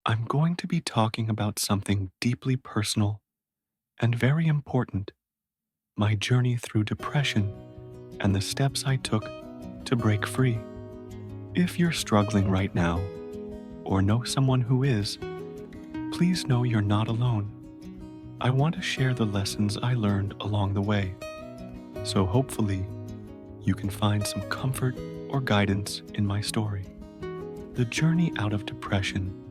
I'm going to be talking about something deeply personal and very important, my journey through depression and the steps I took to break free. If you're struggling right now, or know someone who is, please know you're not alone. I want to share the lessons I learned along the way, so hopefully you can find some comfort or guidance in my story. The journey out of depression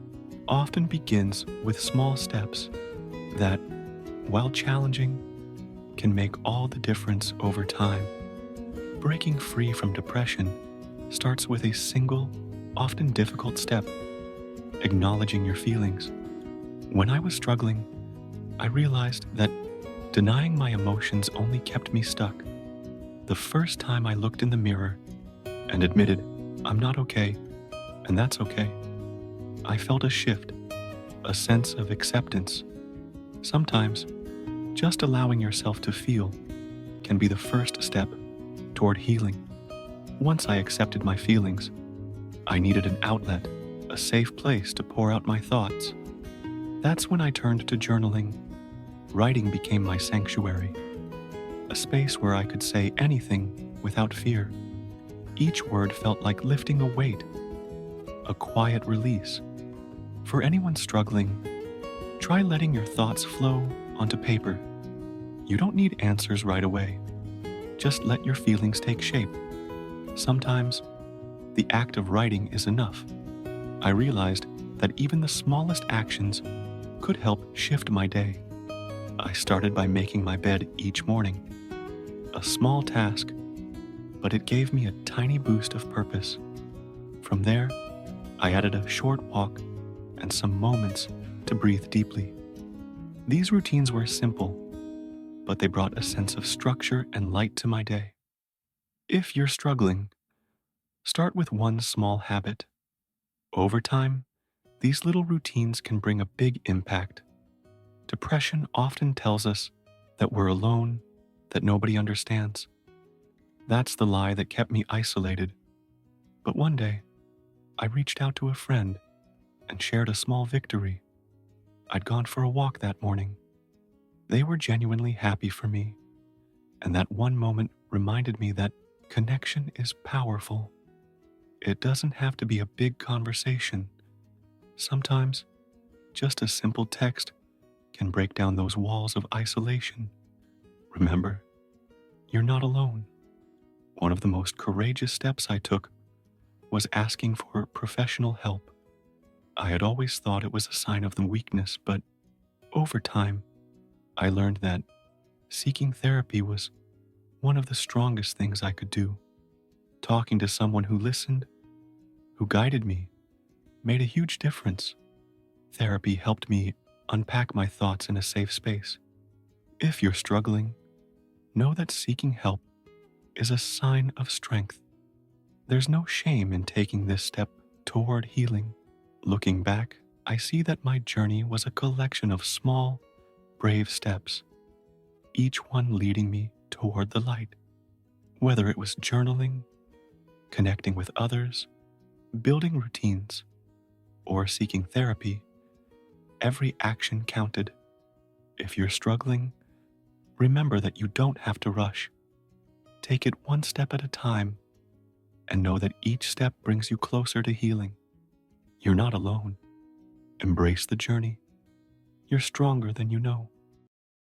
often begins with small steps that, while challenging, can make all the difference over time. Breaking free from depression starts with a single, often difficult step: acknowledging your feelings. When I was struggling, I realized that denying my emotions only kept me stuck. The first time I looked in the mirror and admitted, I'm not okay, and that's okay, I felt a shift, a sense of acceptance. Sometimes, just allowing yourself to feel can be the first step toward healing. Once I accepted my feelings, I needed an outlet, a safe place to pour out my thoughts. That's when I turned to journaling. Writing became my sanctuary, a space where I could say anything without fear. Each word felt like lifting a weight, a quiet release. For anyone struggling, try letting your thoughts flow onto paper. You don't need answers right away. Just let your feelings take shape. Sometimes, the act of writing is enough. I realized that even the smallest actions could help shift my day. I started by making my bed each morning. A small task, but it gave me a tiny boost of purpose. From there, I added a short walk and some moments to breathe deeply. These routines were simple, but they brought a sense of structure and light to my day. If you're struggling, start with one small habit. Over time, these little routines can bring a big impact. Depression often tells us that we're alone, that nobody understands. That's the lie that kept me isolated. But one day, I reached out to a friend and shared a small victory. I'd gone for a walk that morning. They were genuinely happy for me, and that one moment reminded me that connection is powerful. It doesn't have to be a big conversation. Sometimes, just a simple text can break down those walls of isolation. Remember, you're not alone. One of the most courageous steps I took was asking for professional help. I had always thought it was a sign of the weakness, but over time, I learned that seeking therapy was one of the strongest things I could do. Talking to someone who listened, who guided me, made a huge difference. Therapy helped me unpack my thoughts in a safe space. If you're struggling, know that seeking help is a sign of strength. There's no shame in taking this step toward healing. Looking back, I see that my journey was a collection of small, brave steps, each one leading me toward the light. Whether it was journaling, connecting with others, building routines, or seeking therapy, every action counted. If you're struggling, remember that you don't have to rush. Take it one step at a time, and know that each step brings you closer to healing. You're not alone. Embrace the journey. You're stronger than you know.